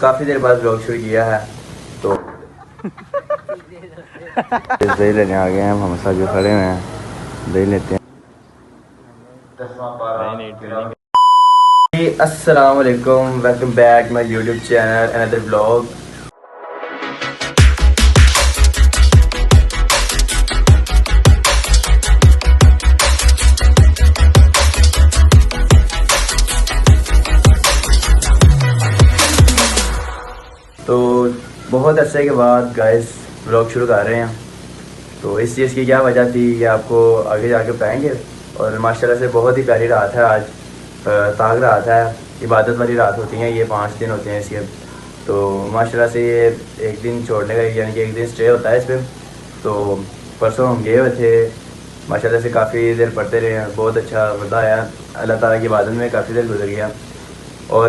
काफ़ी देर बाद ब्लॉग शुरू किया है तो दही लेने आ गए हैं हम साथ जो खड़े हुए हैं दही लेते हैं। अस्सलाम वालेकुम, welcome back my YouTube channel another blog. तो बहुत अरसे के बाद गाइस ब्लॉग शुरू कर रहे हैं। तो इस चीज़ की क्या वजह थी ये आपको आगे जाके बताएंगे। और माशाल्लाह से बहुत ही प्यारी रात है आज, ताग रात है, इबादत वाली रात होती है ये, 5 दिन होते हैं इसके। तो माशाल्लाह से ये एक दिन छोड़ने का यानी कि एक दिन स्टे होता है इस पर। तो परसों हम गए हुए थे, माशाल्लाह से काफ़ी देर पढ़ते रहे हैं, बहुत अच्छा मज़ा आया। अल्लाह ताला की इबादत में काफ़ी देर गुजर गया और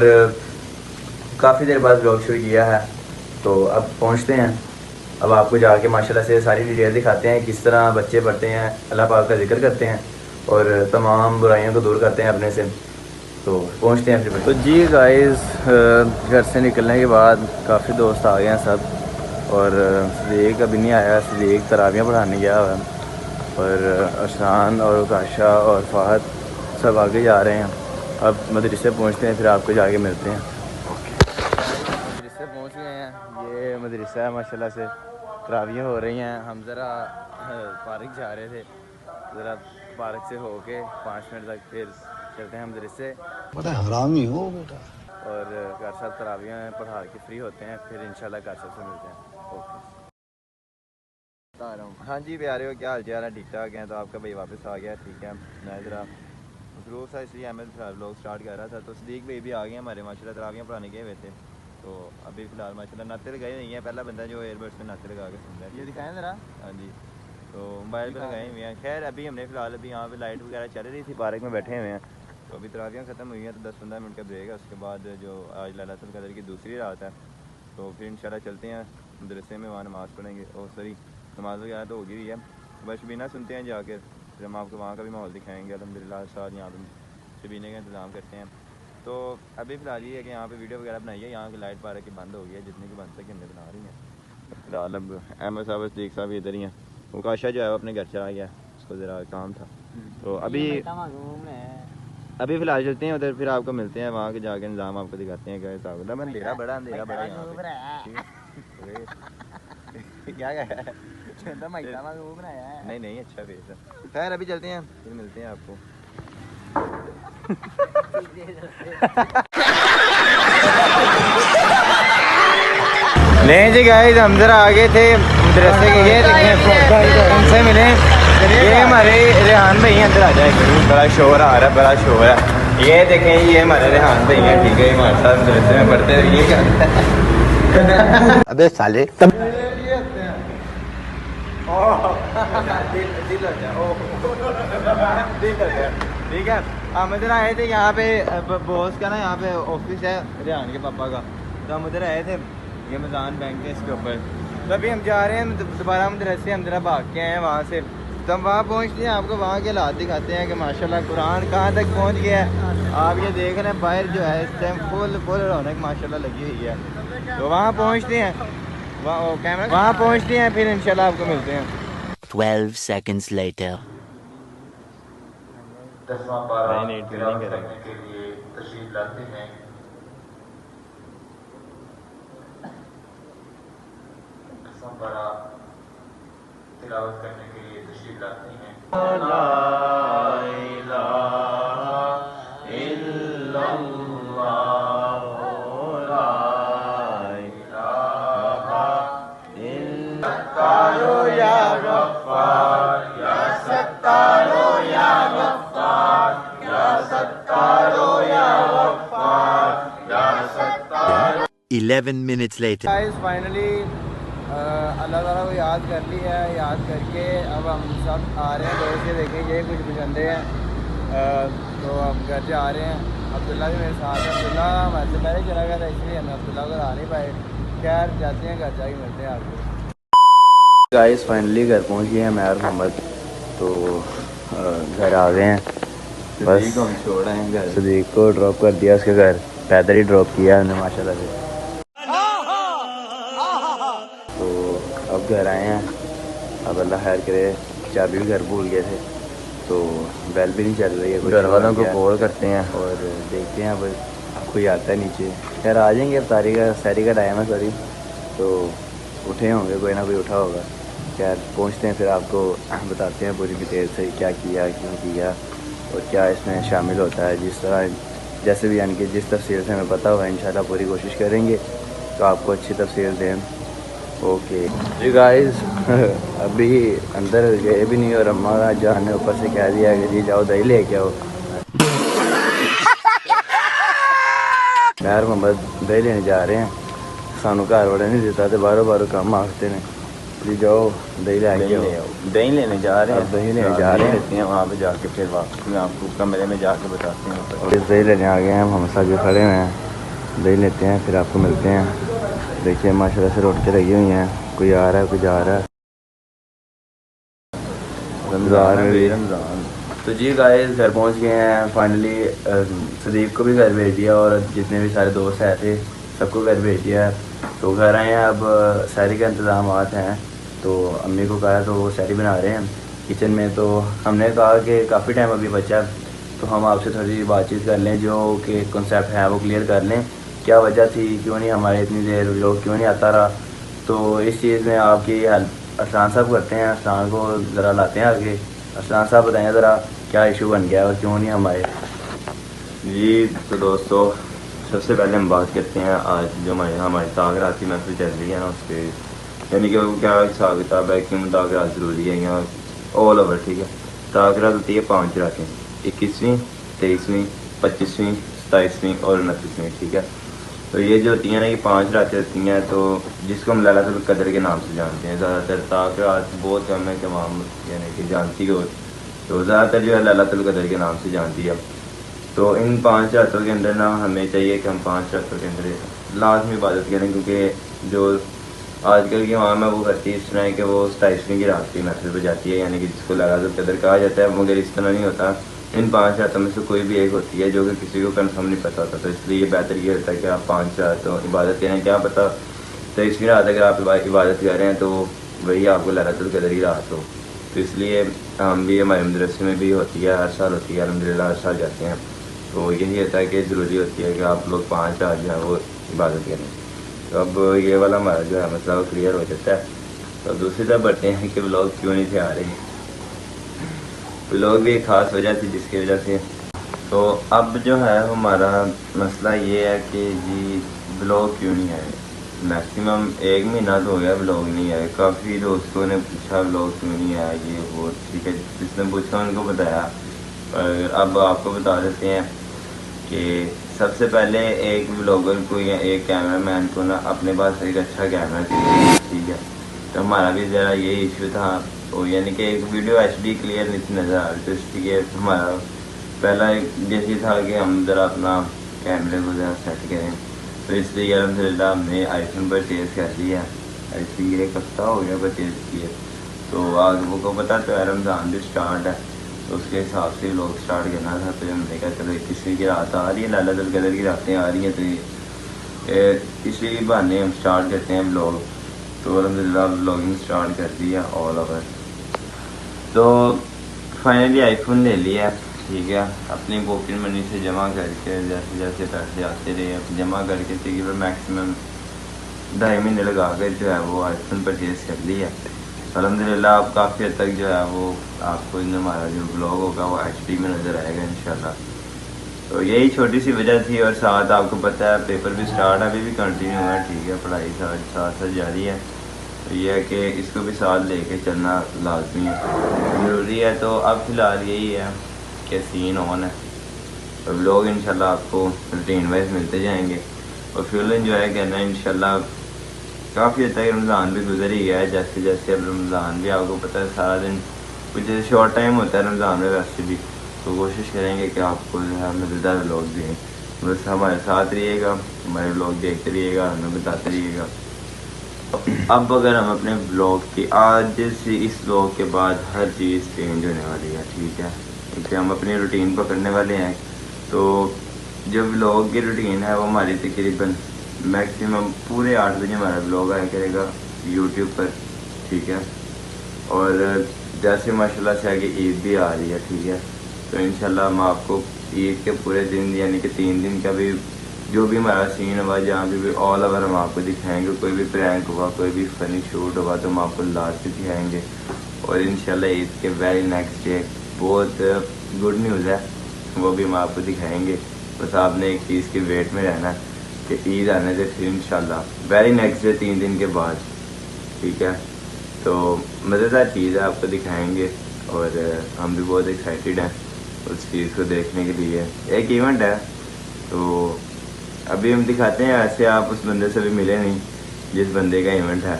काफ़ी देर बाद ब्लॉग शुरू किया है। तो अब पहुँचते हैं, अब आपको जाके माशाल्लाह से सारी डिटेल दिखाते हैं किस तरह बच्चे पढ़ते हैं, अल्लाह पाक का जिक्र करते हैं और तमाम बुराइयों को दूर करते हैं अपने से। तो पहुँचते हैं फिर। तो जी गाइस, घर से निकलने के बाद काफ़ी दोस्त आ गए हैं सब, और सदीक अभी नहीं आया, सदीक तरावियाँ पढ़ाने गया हुआ है और अरसान और काशा और फ़हद सब आगे जा रहे हैं। अब मदरसे पहुँचते हैं, फिर आपको जाके मिलते हैं। मदरसे पहुँच गए हैं, ये मदरसा है माशाल्लाह से, तरावियाँ हो रही हैं। हम ज़रा पार्क जा रहे थे, ज़रा पार्क से होके 5 मिनट तक फिर चलते हैं मदरसे। बड़ा हरामी हो बेटा। और घर साथ तरावियाँ पढ़ा के फ्री होते हैं, फिर इंशाल्लाह घर साथ से मिलते हैं। ओके, बता रहा हूँ। हाँ जी प्यारे हो, क्या हाल चाल है? ठीक ठाक हैं। तो आपका भाई वापस आ गया, ठीक है। मैं ज़रा मसरूफ़ था इसलिए मैं ब्लॉग स्टार्ट कर रहा था। तो सदीक भाई भी आ गए हमारे माशाल्लाह, तरावियाँ पढ़ाने गए हुए थे। तो अभी फ़िलहाल माशाल्लाह नाते लगाए नहीं है, पहला बंदा जो एयरबड्स में नाते लगा के सुनता है। ये दिखाएं ज़रा। हाँ जी, तो मोबाइल पर लगाए हुए हैं। खैर अभी हमने फ़िलहाल अभी यहाँ पे लाइट वगैरह चल रही थी, पार्क में बैठे हुए हैं। तो अभी तरावियाँ ख़त्म हुई हैं, तो 10-15 मिनट का ब्रेक है। उसके बाद जो आज लैलतुल क़द्र की दूसरी रात है, तो फिर इंशाल्लाह चलते हैं मदरसे में, वहाँ नमाज़ पढ़ेंगे। और सॉरी, नमाज़ वगैरह तो होगी हुई है, बस शबीना सुनते हैं जाकर, फिर हम आपको वहाँ का भी माहौल दिखाएँगे। अल्हम्दुलिल्लाह साथ यहाँ पर शबीने का इंतज़ाम करते हैं। तो अभी फ़िलहाल ये है कि यहाँ पे वीडियो वगैरह बनाई है, यहाँ की लाइट पार्क की बंद हो गई है, जितनी की बंद तक हमने बना रही है फ़िलहाल। अब अहमद साहब सदीक साहब इधर ही हैं, वो काशा जो है वो अपने घर चला गया, उसको ज़रा काम था। तो अभी फ़िलहाल चलते हैं उधर, फिर आपको मिलते हैं वहाँ के जाके निज़ाम आपको दिखाते हैं क्या हिसाब है। अंधेरा बड़ा यहाँ पे क्या नहीं अच्छा फेस है। खैर अभी चलते हैं, फिर मिलते हैं आपको। नहीं जी गाइस, हम जरा आगे थे मदरसे के, ये उनसे मिले। ये हमारे रेहान भाई हैं, अंदर आ जाए, बड़ा शोर आ रहा है, बड़ा शोर है। ये देखें, ये हमारे रेहान भाई हैं, ठीक है, हमारे साथ मदरसे में पढ़ते हैं। ये क्या अबे साले ठीक है। हम इधर आए थे, यहाँ पे बॉस का ना यहाँ पे ऑफिस है रेहान के पापा का, तो हम उधर आए थे, ये मजान बैंक है इसके ऊपर। तो अभी हम जा रहे हैं दोबारा मदरसे, हम जरा भाग के आए हैं वहाँ से। तो हम वहाँ पहुँचते हैं, आपको वहाँ के हालात दिखाते हैं कि माशाल्लाह कुरान कहाँ तक पहुँच गया है। आप ये देख रहे हैं बाहर जो है इस टाइम फुल रौनक माशाल्लाह लगी हुई है। तो वहाँ पहुँचते हैं, वहाँ पहुँचते हैं, फिर इंशाल्लाह आपको मिलते हैं। 12 seconds later. 10वां पारा तिलावत करने के लिए तशरीफ लाते हैं। 10वां पारा तिलावत करने के लिए तशरीफ लाते हैं। Eleven minutes later. Guys finally Allah ताला को याद कर लिया है, याद करके अब हम सब आ रहे हैं दोस्त। ये देखें, ये कुछ बंदे हैं, तो हम घर से आ रहे हैं। अब्दुल्ला भी मेरे साथ है, अब्दुल्ला हमारे से पहले चला गया था, इसलिए हम अब्दुल्ला को आ नहीं पाए। खैर जाते हैं, घर जाके मिलते हैं आपको। गाइस फाइनली घर पहुंच गए हैं मैं और मोहम्मद, तो घर आ गए हैं। बस हम छोड़ आए हैं घर, सदीक को ड्रॉप कर दिया उसके घर, पैदल ही ड्रॉप किया हमने माशाल्लाह से। अब घर आए हैं। अब अल्लाह खैर करे, चाबी भी घर भूल गए थे तो बेल भी नहीं चल रही है, घर वालों को कॉल करते हैं और देखते हैं अब कोई आता है नीचे। खैर आ जाएंगे, अब सैरी का टाइम है सॉरी, तो उठे होंगे, कोई ना कोई उठा होगा। खैर पहुँचते हैं फिर आपको बताते हैं पूरी डिटेल से क्या किया, क्यों किया और क्या इसमें शामिल होता है। जिस तरह जैसे भी यानी कि जिस तफसील से हमें पता होगा इंशाल्लाह पूरी कोशिश करेंगे तो आपको अच्छी तफसील दें। ओके जी गाइस अभी अंदर गए भी नहीं और अम्मा जान ने ऊपर से कह दिया कि जी जाओ दही लेके आओ। खैर मोहम्मद दही लेने जा रहे हैं, सानू घर वाले नहीं देता तो बारों बारों काम आखते हैं जी जाओ दही ले आओ। दही लेने जा रहे हैं, दही लेने जा रहे हैं वहाँ पे जाके फिर वापस में आपको कमरे में जाके बताते हैं। और दही लेने आ गए हैं, हम साथ जो खड़े हुए हैं, दही लेते हैं फिर आपको मिलते हैं। देखिए माशाल्लाह से रोड के लगी हुई हैं, कोई आ रहा है कोई जा रहा है। रमज़ान तो जी गाइस घर पहुंच गए हैं फाइनली। सदीक को भी घर भेज दिया और जितने भी सारे दोस्त आए थे सबको घर भेज दिया। तो घर आए हैं, अब सैरी का इंतज़ाम हैं तो अम्मी को कहा तो वो सैरी बना रहे हैं किचन में। तो हमने कहा कि काफ़ी टाइम अभी बचा तो हम आपसे थोड़ी बातचीत कर लें, जो कि कॉन्सेप्ट है वो क्लियर कर लें, क्या वजह थी, क्यों नहीं हमारे इतनी देर लोग क्यों नहीं आता रहा। तो इस चीज़ में आपकी हेल्प अरसलान साहब करते हैं, अरसलान को ज़रा लाते हैं आगे। अरसलान साहब बताएं ज़रा क्या इशू बन गया और क्यों नहीं हमारे। जी तो दोस्तों सबसे पहले हम बात करते हैं आज जो हमारी तागराती महफिल चल रही है ना उस पर, यानी कि वो क्या हिसाब किताब है, क्यों तागरात ज़रूरी है यहाँ ऑल ओवर। ठीक है, तागरात होती है 5 रातें, 21वीं, 23वीं, 25वीं, 27वीं और 29वीं। ठीक है, तो ये जो होती हैं ना ये 5 रातें होती हैं, तो जिसको हम लैलतुल कदर के नाम से जानते हैं। ज़्यादातर तागरात बहुत कम है कि हम यानी कि जानती हो, तो ज़्यादातर जो है लैलतुल कदर के नाम से जानती है। तो इन 5 रातों के अंदर ना हमें चाहिए कि हम 5 रातों के अंदर लाजमी इबादत करें, क्योंकि जो आजकल की आवाम है वो करती है इस तरह है कि वो 27वीं की रात की महफिल पर जाती है, यानी कि जिसको लैलतुल कदर कहा जाता है, मगर इस तरह नहीं होता। इन 5 रातों में से कोई भी एक होती है जो कि किसी को कन्फर्म नहीं पता होता, तो इसलिए ये बेहतर ये होता है कि आप 5 रातों इबादत करें। क्या पता 23वीं रात अगर आप इबादत कर रहे हैं तो वही आपको लैलतुल कदर की रात हो। तो इसलिए हम भी हमारे मदरसे में भी होती है, हर साल होती है, अल्हम्दुलिल्लाह हर साल जाते हैं। तो यही होता है कि ज़रूरी होती है कि आप लोग 5 रात जो है वो इबादत करें। तो अब ये वाला हमारा जो है मसला वो क्लियर हो जाता है। तो दूसरी तरफ बढ़ते हैं कि व्लॉग क्यों नहीं थे आ रहे। व्लॉग भी एक ख़ास वजह थी जिसकी वजह से, तो अब जो है हमारा मसला ये है कि जी व्लॉग क्यों नहीं आए। मैक्सिमम 1 महीना तो हो गया व्लॉग नहीं आए। काफ़ी दोस्तों ने पूछा व्लॉग क्यों नहीं आया, ये वो। ठीक है, जिसने पूछा उनको बताया, और अब आपको बता देते हैं कि सबसे पहले एक व्लॉगर को या एक कैमरामैन को ना अपने पास एक अच्छा कैमरा चाहिए। ठीक है, तो हमारा भी ज़रा ये इशू था, तो यानी कि एक वीडियो HD क्लियर नहीं थी नज़र आ रही, तो इसलिए हमारा पहला जैसे था कि हम ज़रा अपना कैमरे को ज़रा सेट करें। तो इसलिए अल्हम्दुलिल्लाह हमने आईफोन परचेज़ कर लिया। आई थिंक 1 हफ्ता हो गया परचेज़ किए। तो आज वो को पता तो रमज़ान भी स्टार्ट है, तो उसके हिसाब से लोग स्टार्ट करना था। तो हमने कहा चलो 21वीं की रात आ रही है, लैलतुल कदर की रातें आ रही हैं, तो इसी बहाने हम स्टार्ट करते हैं व्लॉग। तो अल्हम्दुलिल्लाह व्लॉगिंग स्टार्ट कर दी है ऑल ओवर। तो फाइनली आईफोन ले लिया। ठीक है, अपनी पॉकेट मनी से जमा करके जैसे जैसे पैसे आते रहे जमा करके तकरीबन मैक्सिमम 2.5 महीने लगा कर जो है वो आईफोन परचेज़ कर लिया। अल्हम्दुलिल्लाह अब काफ़ी हद तक जो है वो आपको इन हमारा जो ब्लॉग होगा वो HD में नज़र आएगा इंशाल्लाह। तो यही छोटी सी वजह थी, और साथ आपको पता है पेपर भी स्टार्ट अभी भी कंटिन्यू है। ठीक है, पढ़ाई साथ जारी है, तो ये है कि इसको भी साथ लेके चलना लाजमी है, ज़रूरी है। तो अब फ़िलहाल यही है कि सीन ऑन है, और ब्लॉग इंशाल्लाह आपको रूटीन वाइज मिलते जाएंगे और फुल एंजॉय करना है इंशाल्लाह। काफ़ी हद तक रमज़ान भी गुजर ही गया है, जैसे जैसे अब रमज़ान भी आपको पता है सारा दिन कुछ शॉर्ट टाइम होता है रमज़ान में वैसे भी, तो कोशिश करेंगे कि आपको जो है मज़ेदार व्लॉग दें। बस हमारे साथ रहिएगा, हमारे व्लॉग देखते रहिएगा, हमें बताते रहिएगा। अब अगर हम अपने व्लॉग की आज से इस व्लॉग के बाद हर चीज़ चेंज होने वाली है। ठीक है, क्योंकि हम अपनी रूटीन पकड़ने वाले हैं। तो जो व्लॉग की रूटीन है वो हमारी तकरीबन मैक्सिमम पूरे 8 बजे हमारा व्लॉग आया करेगा यूट्यूब पर, ठीक है। और जैसे माशाल्लाह से आगे ईद भी आ रही है, ठीक है, तो इंशाल्लाह हम आपको ईद के पूरे दिन यानी कि 3 दिन का भी जो भी हमारा सीन हुआ, जहाँ भी ऑल ओवर हम आपको दिखाएंगे। कोई भी प्रैंक हुआ, कोई भी फनी शूट हुआ तो हम आपको लास्ट दिखाएंगे। और इंशाल्लाह ईद के वेरी नेक्स्ट डे बहुत गुड न्यूज़ है, वो भी हम आपको दिखाएंगे। बस आपने एक चीज़ की वेट में रहना है कि ईद आने से फिर इंशाल्लाह वेरी नेक्स्ट डे 3 दिन के बाद, ठीक है। तो मज़ेदार चीज़ है, आपको दिखाएंगे और हम भी बहुत एक्साइटेड हैं उस चीज़ को देखने के लिए। एक इवेंट है तो अभी हम दिखाते हैं, ऐसे आप उस बंदे से भी मिले नहीं जिस बंदे का इवेंट है।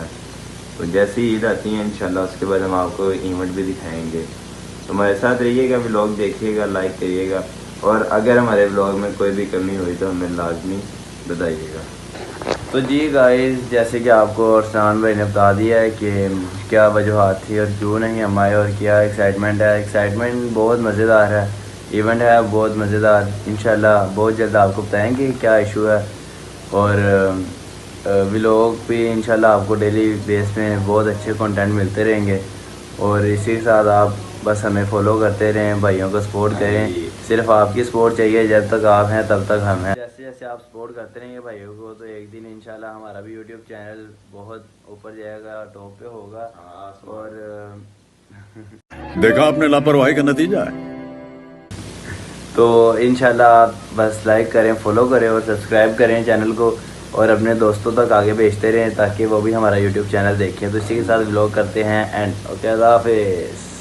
तो जैसे ही ईद आती है इंशाल्लाह उसके बाद हम आपको इवेंट भी दिखाएंगे। तो हमारे साथ रहिएगा, व्लॉग देखिएगा, लाइक करिएगा, और अगर हमारे व्लॉग में कोई भी कमी हुई तो हमें लाजमी बताइएगा। तो जी गाइस, जैसे कि आपको अरसान भाई ने बता दिया है कि क्या वजूहत थी और क्यों नहीं हम आए और क्या एक्साइटमेंट है। एक्साइटमेंट बहुत मज़ेदार है, इवेंट है बहुत मज़ेदार। इंशाल्लाह बहुत जल्द आपको बताएंगे क्या इशू है। और व्लॉग भी इंशाल्लाह आपको डेली बेस में बहुत अच्छे कंटेंट मिलते रहेंगे। और इसी के साथ आप बस हमें फॉलो करते रहें, भाइयों को सपोर्ट करें। सिर्फ आपकी सपोर्ट चाहिए, जब तक आप हैं तब तक हम हैं। जैसे जैसे आप सपोर्ट करते रहेंगे भाइयों को तो एक दिन इंशाल्लाह हमारा भी यूट्यूब चैनल बहुत ऊपर जाएगा, टॉप पे होगा। और देखा आपने लापरवाही का नतीजा है। तो इंशाल्लाह आप बस लाइक करें, फॉलो करें और सब्सक्राइब करें चैनल को, और अपने दोस्तों तक आगे भेजते रहें ताकि वो भी हमारा यूट्यूब चैनल देखें। तो इसी के साथ व्लॉग करते हैं एंड ओके, अल्लाह हाफिज़।